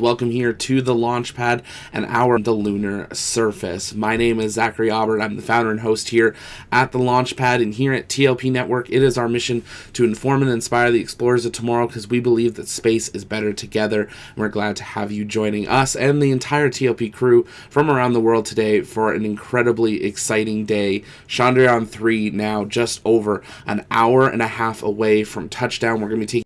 Welcome here to the launch pad and the lunar surface. My name is Zachary Aubert. I'm the founder and host here at the launch pad, and here at TLP Network, it is our mission to inform and inspire the explorers of tomorrow, because we believe that space is better together. And we're glad to have you joining us and the entire TLP crew from around the world today for an incredibly exciting day. Chandrayaan 3 now just over an hour and a half away from touchdown. We're going to be taking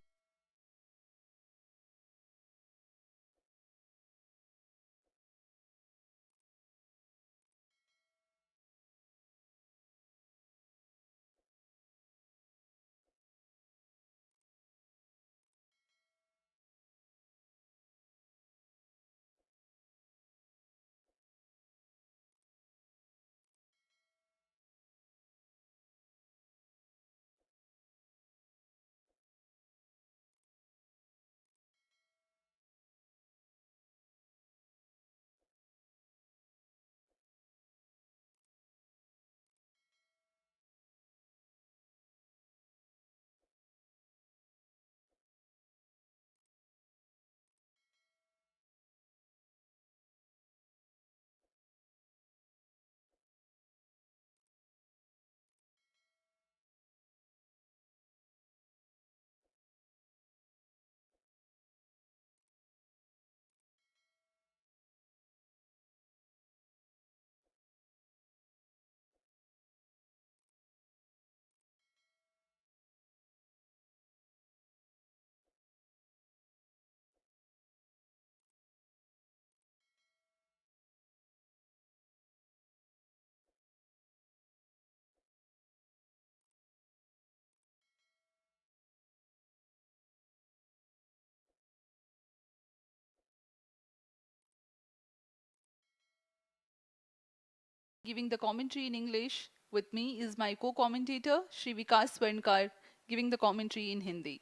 Giving the commentary in English. With me is my co-commentator, Shri Vikas Swarnkar, giving the commentary in Hindi.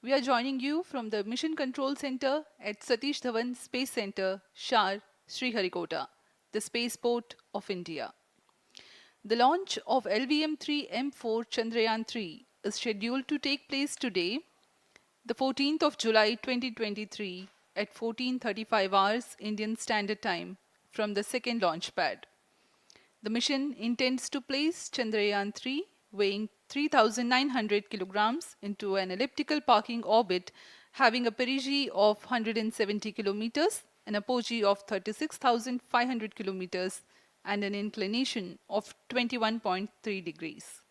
We are joining you from the Mission Control Center at Satish Dhawan Space Center, Shar, Sriharikota, the spaceport of India. The launch of LVM-3M4 Chandrayaan 3 is scheduled to take place today, the 14th of July 2023 at 14:35 hours Indian Standard Time from the second launch pad. The mission intends to place Chandrayaan 3, weighing 3,900 kilograms, into an elliptical parking orbit having a perigee of 170 kilometers, an apogee of 36,500 kilometers, and an inclination of 21.3 degrees.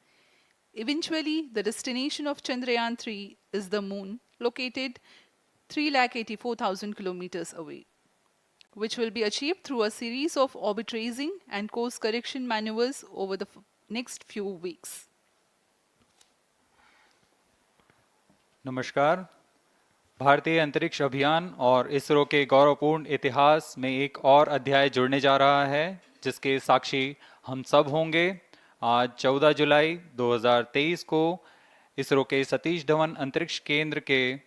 Eventually, the destination of Chandrayaan 3 is the moon, located 384,000 kilometers away, which will be achieved through a series of orbit raising and course correction maneuvers over the next few weeks. नमस्कार। भारतीय अंतरिक्ष अभियान और इसरो के गौरवपूर्ण इतिहास में एक और अध्याय जुड़ने जा रहा है, जिसके साक्षी हम सब होंगे। आज 14 जुलाई 2023 को इसरो के सतीश धवन अंतरिक्ष केंद्र के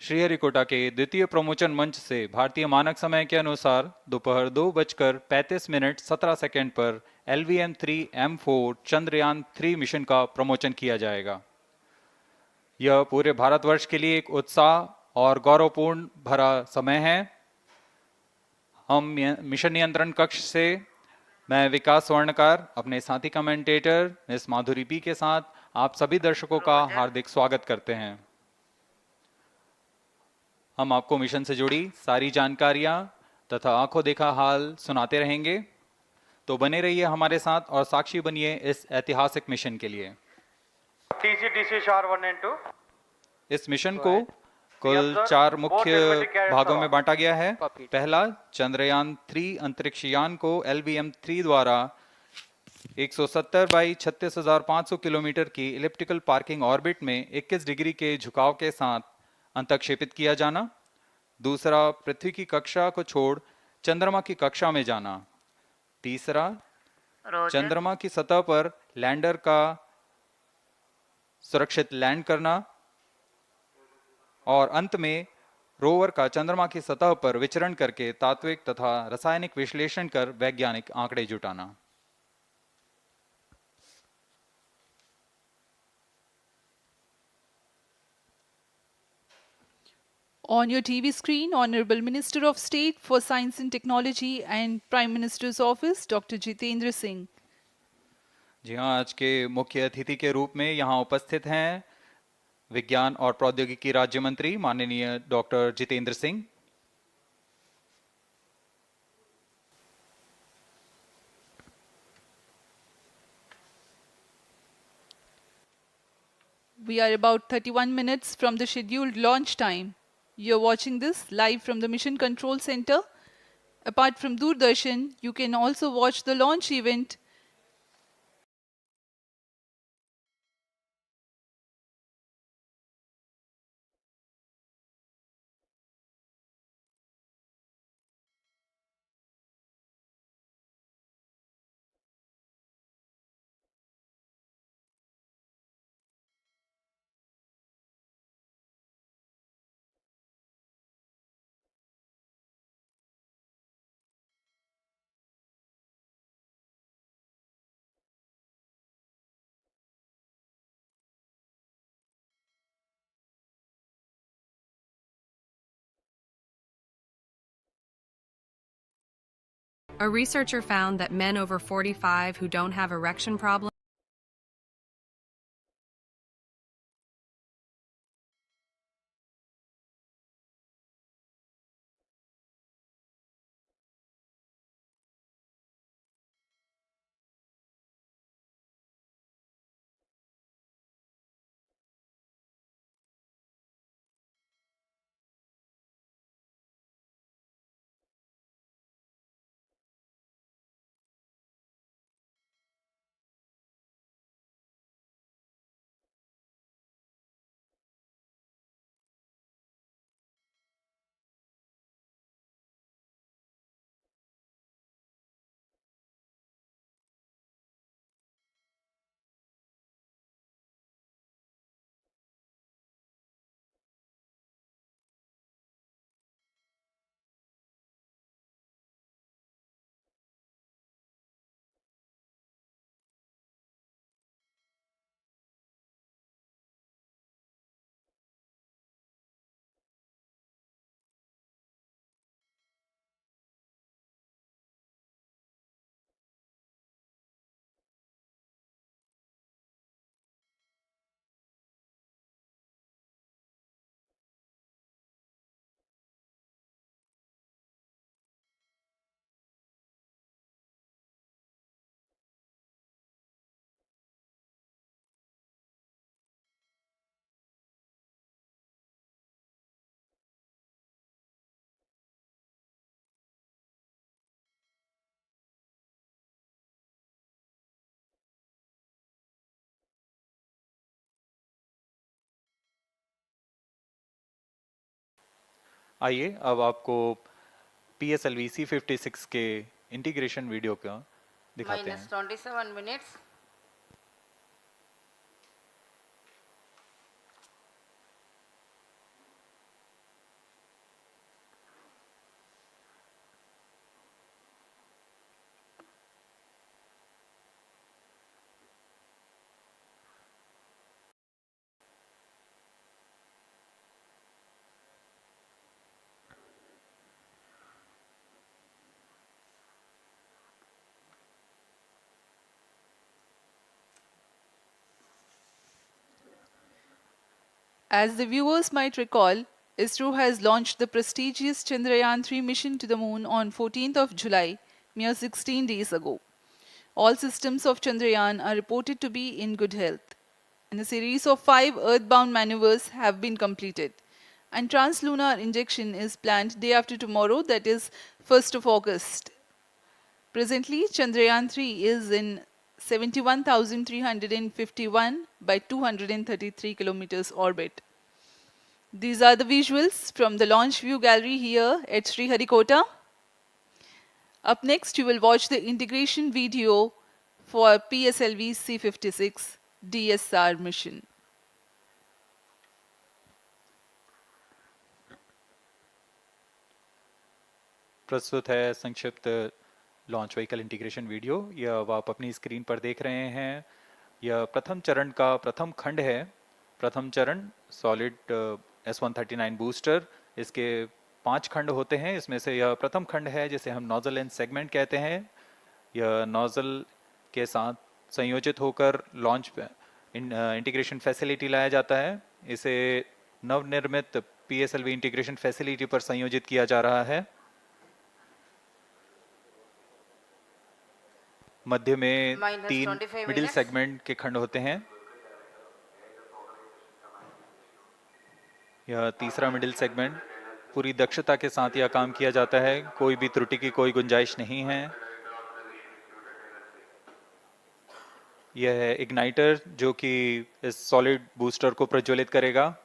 श्रीहरिकोटा के द्वितीय प्रमोचन मंच से भारतीय मानक समय के अनुसार दोपहर 2:35:17 पर LVM-3M4 चंद्रयान 3 मिशन का प्रमोचन किया जाएगा। यह पूरे भारतवर्ष के लिए एक उत्साह और गौरवपूर्ण भरा समय है। हम मिशन नियंत्रण कक्ष से मैं विकास स्वर्णकार, अपने साथी कमेंटेटर मिस माधुरी पी के साथ आप सभी दर्शकों का हार्दिक स्वागत करते हैं। हम आपको मिशन से जुड़ी सारी जानकारियां तथा आंखों देखा हाल सुनाते रहेंगे, तो बने रहिए हमारे साथ और साक्षी बनिए इस ऐतिहासिक मिशन के लिए। इस मिशन को कुल 4 मुख्य भागों में बांटा गया है। पहला, चंद्रयान 3 अंतरिक्ष यान को LVM-3 द्वारा 170 बाई 36,500 किलोमीटर की इलिप्टिकल पार्किंग ऑर्बिट में 21 डिग्री के झुकाव के साथ अंतक्षेपित किया जाना। दूसरा, पृथ्वी की कक्षा को छोड़ चंद्रमा की कक्षा में जाना। तीसरा, चंद्रमा की सतह पर लैंडर का सुरक्षित लैंड करना। और अंत में रोवर का चंद्रमा की सतह पर विचरण करके तात्विक तथा रासायनिक विश्लेषण कर वैज्ञानिक आंकड़े जुटाना। On your TV screen, Honorable Minister of State for Science and Technology and Prime Minister's Office, Dr. Jitendra Singh. जी हाँ, आज के मुख्य अतिथि के रूप में यहाँ उपस्थित हैं विज्ञान और प्रौद्योगिकी राज्य मंत्री माननीय doctor Jitendra Singh. We are about 31 minutes from the scheduled launch time. You're watching this live from the Mission Control Center. Apart from Doordarshan, you can also watch the launch event A researcher found that men over 45 who don't have erection problems आइए अब आपको PSLV C56 के integration video का दिखाते हैं। -27 minutes. As the viewers might recall, ISRO has launched the prestigious Chandrayaan 3 mission to the moon on 14th of July, mere 16 days ago. All systems of Chandrayaan are reported to be in good health, and a series of 5 earthbound maneuvers have been completed. And translunar injection is planned day after tomorrow, that is 1st of August. Presently, Chandrayaan 3 is in 71,351 by 233 kilometers orbit. These are the visuals from the launch view gallery here at Sriharikota. Up next, you will watch the integration video for PSLV C56 DSR mission. प्रस्तुत है संक्षिप्त launch vehicle integration video. यह अब आप अपनी screen पर देख रहे हैं। यह प्रथम चरण का प्रथम खंड है। प्रथम चरण सॉलिड S139 बूस्टर इसके 5 खंड होते हैं। इसमें से यह प्रथम खंड है जिसे हम नोजल एंड सेगमेंट कहते हैं। यह नोजल के साथ संयोजित होकर लॉन्च इंटीग्रेशन फैसिलिटी लाया जाता है। इसे नवनिर्मित PSLV इंटीग्रेशन फैसिलिटी पर संयोजित किया जा रहा है। मध्य में 3 मिडिल सेगमेंट के खंड होते हैं। यह तीसरा मिडिल सेगमेंट पूरी दक्षता के साथ यह काम किया जाता है, कोई भी त्रुटि की कोई गुंजाइश नहीं है। यह है इग्नाइटर जो कि इस सॉलिड बूस्टर को प्रज्वलित करेगा।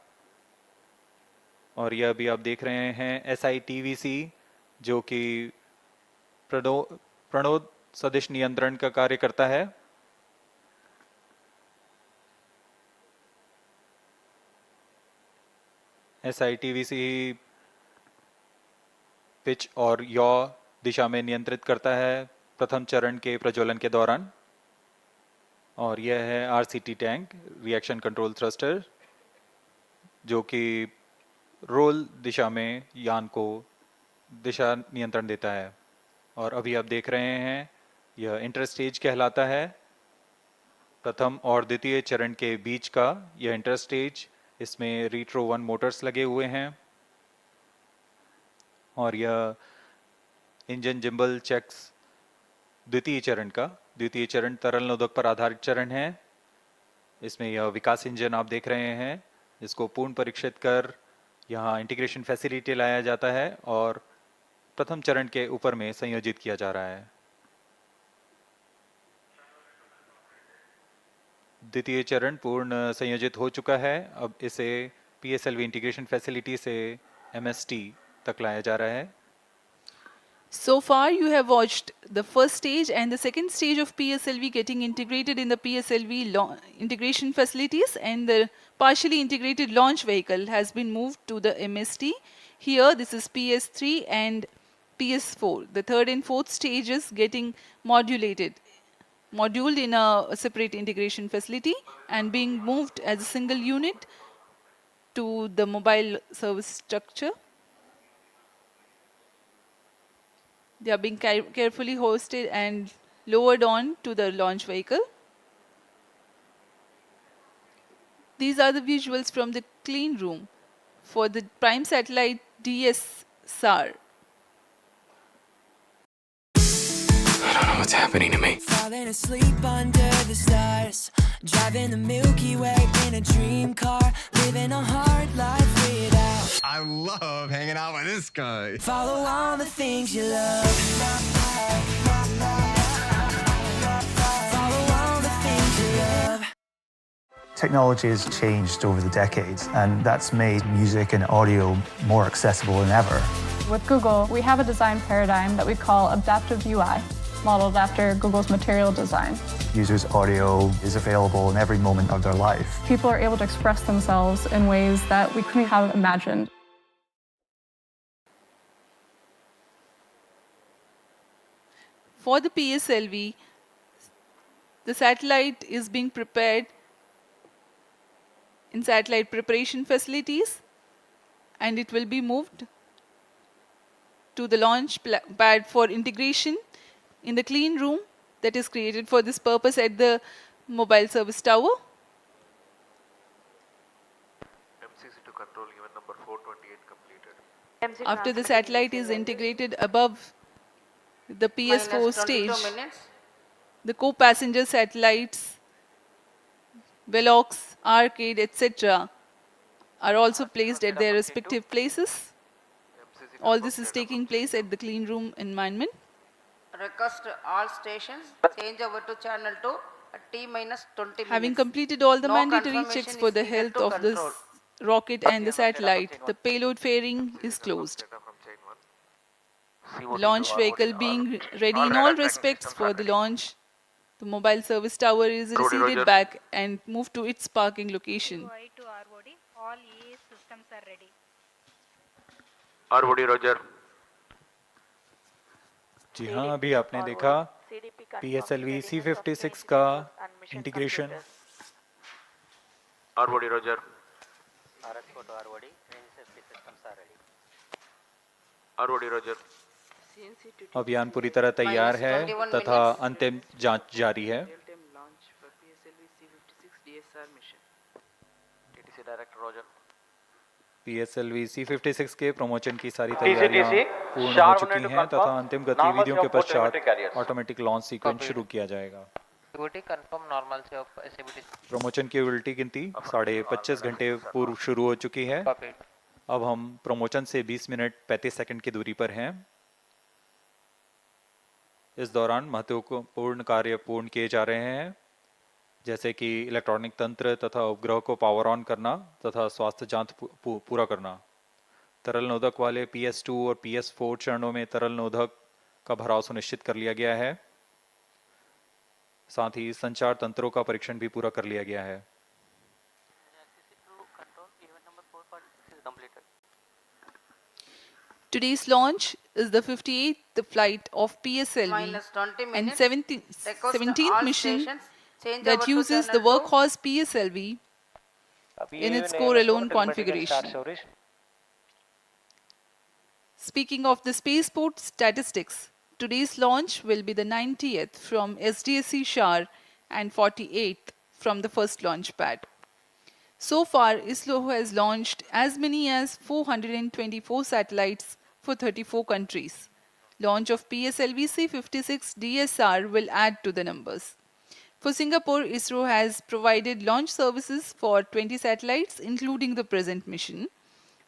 और यह भी आप देख रहे हैं SITVC जो कि प्रणोद सदिश नियंत्रण का कार्य करता है। SITVC पिच और यॉ दिशा में नियंत्रित करता है प्रथम चरण के प्रज्वलन के दौरान। और यह है RCT tank reaction control thruster जो कि रोल दिशा में यान को दिशा नियंत्रण देता है। और अभी आप देख रहे हैं यह इंटरस्टेज कहलाता है। प्रथम और द्वितीय चरण के बीच का यह इंटरस्टेज, इसमें रीट्रो 1 मोटर्स लगे हुए हैं। और यह इंजन जिम्बल चेक्स द्वितीय चरण तरल नोदक पर आधारित चरण है। इसमें यह विकास इंजन आप देख रहे हैं, इसको पूर्ण परीक्षित कर यहाँ इंटीग्रेशन फैसिलिटी लाया जाता है और प्रथम चरण के ऊपर में संयोजित किया जा रहा है। द्वितीय चरण पूर्ण संयोजित हो चुका है। अब इसे PSLV इंटीग्रेशन फैसिलिटी से MST तक लाया जा रहा है। So far, you have watched the first stage and the second stage of PSLV getting integrated in the PSLV integration facilities, and the partially integrated launch vehicle has been moved to the MST. Here, this is PS3 and PS4. The third and fourth stages getting moduled in a separate integration facility and being moved as a single unit to the mobile service structure. They are being carefully hoisted and lowered on to the launch vehicle. These are the visuals from the clean room for the prime satellite DSSAR. I don't know what's happening to me. Falling asleep under the stars, driving the Milky Way in a dream car, living a hard life without. I love hanging out with this guy. Follow all the things you love. Follow all the things you love. Technology has changed over the decades, and that's made music and audio more accessible than ever. With Google, we have a design paradigm that we call adaptive UI, modeled after Google's material design. Users' audio is available in every moment of their life. People are able to express themselves in ways that we couldn't have imagined. For the PSLV, the satellite is being prepared in satellite preparation facilities, and it will be moved to the launch pad for integration in the clean room that is created for this purpose at the mobile service tower. MCC to control given number 428 completed. After the satellite is integrated above the PS4 stage, the co-passenger satellites, Velox, Arcade, etc. are also placed at their respective places. All this is taking place at the clean room environment. Request all stations change over to channel 2 at T-20 minutes. Having completed all the mandatory checks for the health of the rocket and the satellite, the payload fairing is closed. The launch vehicle being ready in all respects for the launch, the mobile service tower is receded back and moved to its parking location. To ROD, all EAS systems are ready. ROD Roger. जी हाँ, अभी आपने देखा PSLV C56 का integration. ROD Roger. RS to ROD, range safety systems are ready. ROD Roger. अभियान पूरी तरह तैयार है -21 तथा minutes. अंतिम जांच जारी है। Real-time launch for PSLV C56 DSR mission. TTC Director Roger. PSLV C56 के प्रमोशन की सारी तैयारियां पूर्ण हो चुकी हैं तथा अंतिम गतिविधियों के पश्चात ऑटोमेटिक लॉन्च सीक्वेंस शुरू किया जाएगा। Confirm normalcy of SABT. Promotion की उल्टी गिनती 25.5 घंटे पूर्व शुरू हो चुकी है। अब हम प्रमोशन से 20 मिनट 35 सेकंड की दूरी पर हैं। इस दौरान महत्वपूर्ण कार्य पूर्ण किए जा रहे हैं, जैसे कि इलेक्ट्रॉनिक तंत्र तथा उपग्रह को पावर ऑन करना तथा स्वास्थ्य जांच पूरा करना। तरल नोदक वाले PS2 और PS4 चरणों में तरल नोदक का भराव सुनिश्चित कर लिया गया है। साथ ही संचार तंत्रों का परीक्षण भी पूरा कर लिया गया है। Today's launch is the 58th flight of PSLV -20 and minutes. 17th All mission stations change that over to uses the channel 2. workhorse PSLV in its core-alone configuration. Speaking of the spaceport statistics, today's launch will be the 90th from SDSC Shar and 48th from the first launch pad. So far, ISRO has launched as many as 424 satellites for 34 countries. Launch of PSLV C56 DSR will add to the numbers. For Singapore, ISRO has provided launch services for 20 satellites, including the present mission,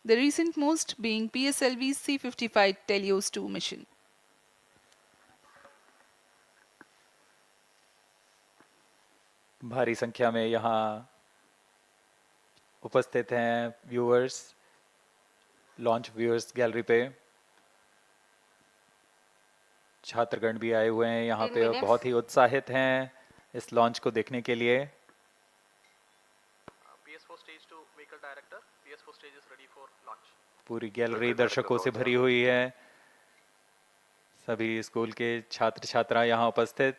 the recent most being PSLV C55 Telios 2 mission. भारी संख्या में यहाँ उपस्थित हैं viewers, launch viewers gallery पे। छात्रगण भी आए हुए हैं यहाँ पे, बहुत ही उत्साहित हैं इस लॉन्च को देखने के लिए। PS4 stage 2 vehicle director. PS4 stage is ready for launch. पूरी गैलरी दर्शकों से भरी हुई है। सभी स्कूल के छात्र छात्रा यहाँ उपस्थित।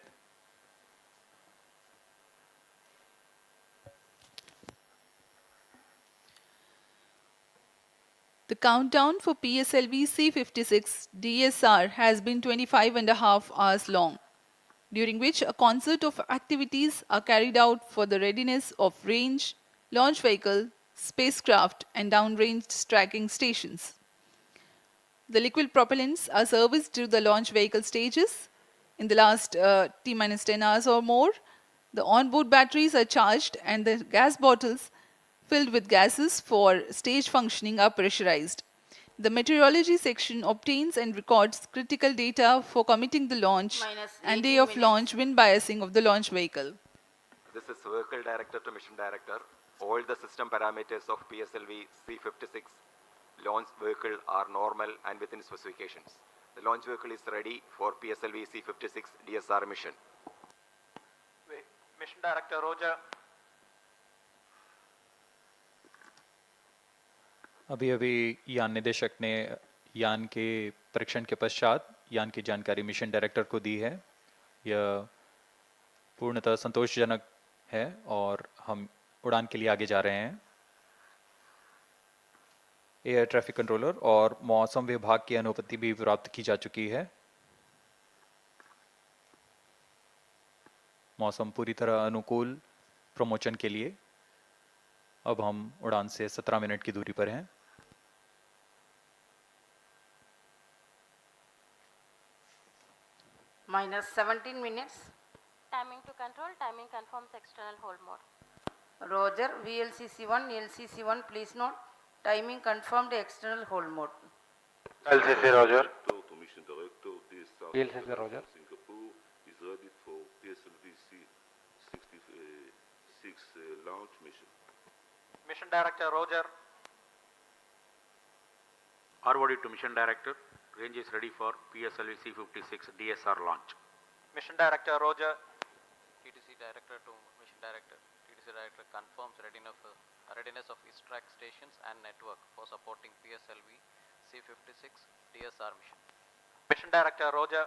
The countdown for PSLV C56 DSR has been 25.5 hours long, during which a concert of activities are carried out for the readiness of range, launch vehicle, spacecraft and downrange tracking stations. The liquid propellants are serviced to the launch vehicle stages. In the last T-10 hours or more, the onboard batteries are charged and the gas bottles filled with gases for stage functioning are pressurized. The meteorology section obtains and records critical data for committing the launch and day of launch wind biasing of the launch vehicle. This is Vehicle Director to Mission Director. All the system parameters of PSLV C56 launch vehicle are normal and within specifications. The launch vehicle is ready for PSLV C56 DSR mission. Mission Director Roger. अभी अभी यान निदेशक ने यान के परीक्षण के पश्चात यान की जानकारी मिशन डायरेक्टर को दी है। यह पूर्णतः संतोषजनक है और हम उड़ान के लिए आगे जा रहे हैं। एयर ट्रैफिक कंट्रोलर और मौसम विभाग की अनुमति भी प्राप्त की जा चुकी है। मौसम पूरी तरह अनुकूल प्रमोशन के लिए। अब हम उड़ान से 17 मिनट की दूरी पर हैं। -17 minutes. Timing to control. Timing confirms external hold mode. Roger. VLCC1, LCC1, please note. Timing confirmed external hold mode. LCC Roger. VLCC Roger. Singapore is ready for PSLV C66 launch mission. Mission Director Roger. ROD to Mission Director. Range is ready for PSLV C56 DSR launch. Mission Director Roger. TTC Director to Mission Director. TTC Director confirms readiness of ISTRAC stations and network for supporting PSLV C56 DSR mission. Mission Director Roger.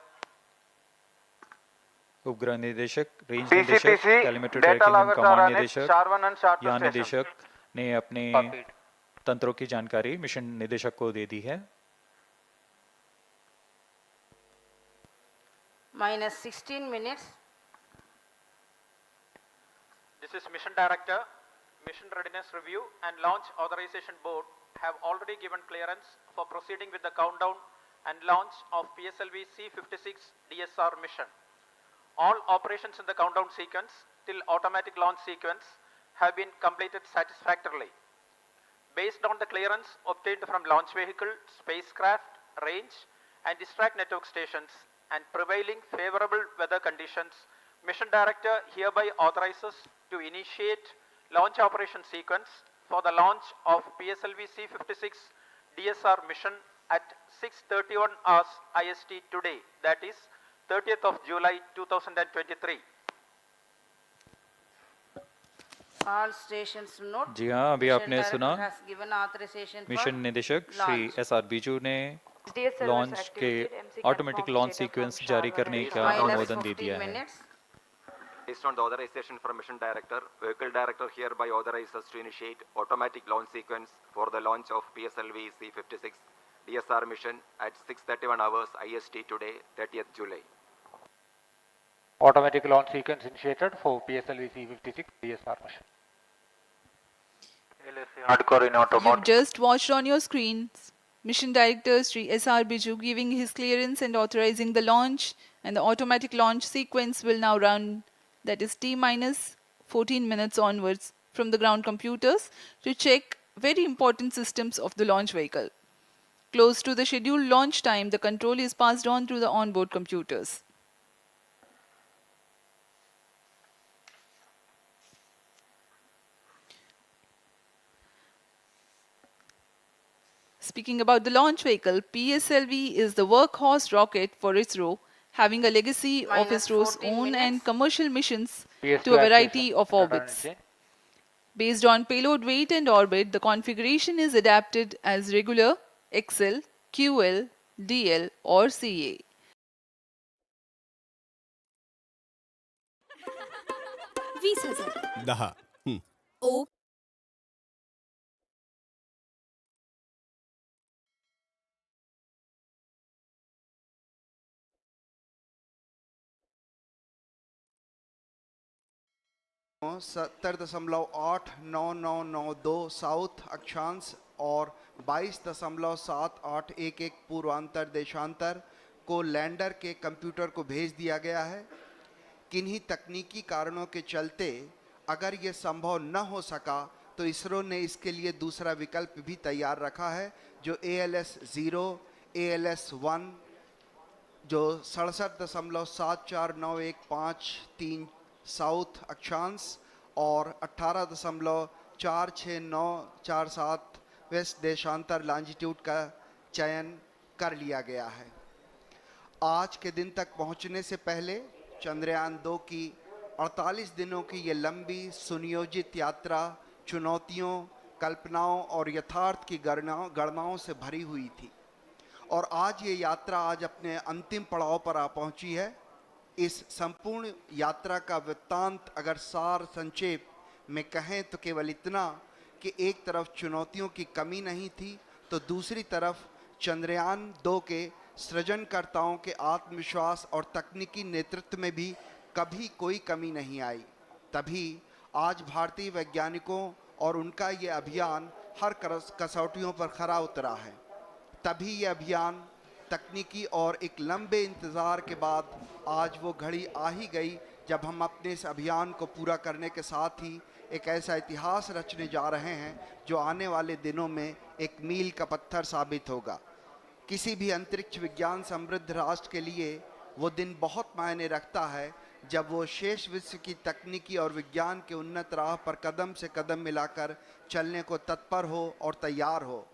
उपग्रह निदेशक, range निदेशक, telemetry tracking and command निदेशक, यान निदेशक ने अपने तंत्रों की जानकारी मिशन निदेशक को दे दी है। minus 16 minutes. This is Mission Director. Mission Readiness Review and Launch Authorization Board have already given clearance for proceeding with the countdown and launch of PSLV C56 DSR mission. All operations in the countdown sequence till automatic launch sequence have been completed satisfactorily. Based on the clearance obtained from launch vehicle, spacecraft, range and distract network stations and prevailing favorable weather conditions, Mission Director hereby authorizes to initiate launch operation sequence for the launch of PSLV C56 DSR mission at 6:31 hours IST today, that is 30th of July 2023. All stations note. जी हाँ, अभी Mission आपने Director सुना has given authorization for mission निदेशक Shri launch. S R Biju ने launch के automatic launch sequence जारी करने का Minus अनुमोदन दे 15 दिया है minutes. Based on the authorization from Mission Director, Vehicle Director hereby authorizes to initiate automatic launch sequence for the launch of PSLV C56 DSR mission at 6:31 hours IST today, 30th July. Automatic launch sequence initiated for PSLV C56 DSR mission. Hardcore in automotive. You've just watched on your screens Mission Director Sri S.R. Biju giving his clearance and authorizing the launch, and the automatic launch sequence will now run, that is T minus 14 minutes onwards from the ground computers to check very important systems of the launch vehicle. Close to the scheduled launch time, the control is passed on through the onboard computers. Speaking about the launch vehicle, PSLV is the workhorse rocket for ISRO, having a legacy of ISRO's own and commercial missions to a variety of orbits. Based on payload weight and orbit, the configuration is adapted as regular, XL, QL, DL or CA. दहा O सत्तर 70.8992 south अक्षांश और 22.7811 पूर्वांतर देशांतर को lander के computer को भेज दिया गया है। किन्हीं तकनीकी कारणों के चलते अगर ये संभव न हो सका तो इसरो ने इसके लिए दूसरा विकल्प भी तैयार रखा है, जो ALS-0, ALS-1 जो 67.74915 साउथ अक्षांश और 18.46947 वेस्ट देशांतर लॉन्जिट्यूड का चयन कर लिया गया है। आज के दिन तक पहुंचने से पहले चंद्रयान 2 की 48 दिनों की ये लंबी सुनियोजित यात्रा चुनौतियों, कल्पनाओं और यथार्थ की गणनाओं से भरी हुई थी और आज ये यात्रा आज अपने अंतिम पड़ाव पर आ पहुंची है। इस संपूर्ण यात्रा का वृत्तांत अगर सार संक्षेप में कहें तो केवल इतना कि एक तरफ चुनौतियों की कमी नहीं थी तो दूसरी तरफ चंद्रयान 2 के सृजनकर्ताओं के आत्मविश्वास और तकनीकी नेतृत्व में भी कभी कोई कमी नहीं आई। तभी आज भारतीय वैज्ञानिकों और उनका ये अभियान हर कसौटियों पर खरा उतरा है। तभी ये अभियान तकनीकी और एक लंबे इंतज़ार के बाद आज वो घड़ी आ ही गई जब हम अपने इस अभियान को पूरा करने के साथ ही एक ऐसा इतिहास रचने जा रहे हैं जो आने वाले दिनों में एक मील का पत्थर साबित होगा। किसी भी अंतरिक्ष विज्ञान समृद्ध राष्ट्र के लिए वो दिन बहुत मायने रखता है जब वो शेष विश्व की तकनीकी और विज्ञान के उन्नत राह पर कदम से कदम मिलाकर चलने को तत्पर हो और तैयार हो।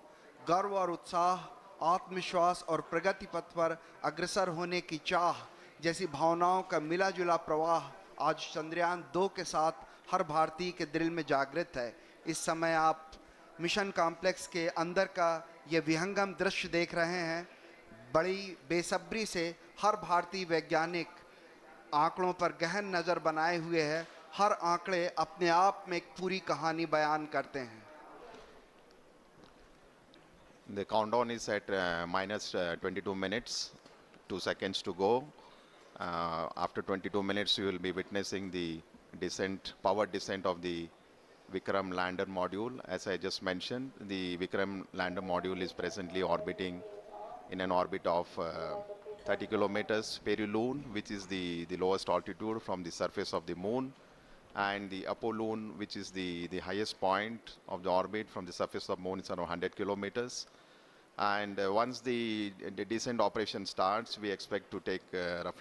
गर्व और उत्साह, आत्मविश्वास और प्रगति पथ पर अग्रसर होने की चाह जैसी भावनाओं का मिला जुला प्रवाह आज चंद्रयान 2 के साथ हर भारतीय के दिल में जागृत है। इस समय आप मिशन कॉम्प्लेक्स के अंदर का ये विहंगम दृश्य देख रहे हैं। बड़ी बेसब्री से हर भारतीय वैज्ञानिक आंकड़ों पर गहन नज़र बनाए हुए है। हर आंकड़े अपने आप में एक पूरी कहानी बयान करते हैं। The countdown is at minus 22 minutes, 2 seconds to go, After 22 minutes, you will be witnessing the powered descent of the Vikram lander module. As I just mentioned, the Vikram lander module is presently orbiting in an orbit of 30 kilometers perigune, which is the lowest altitude from the surface of the moon, and the apolune, which is the highest point of the orbit from the surface of moon, is around 100 kilometers. And once the descent operation starts, we expect to take roughly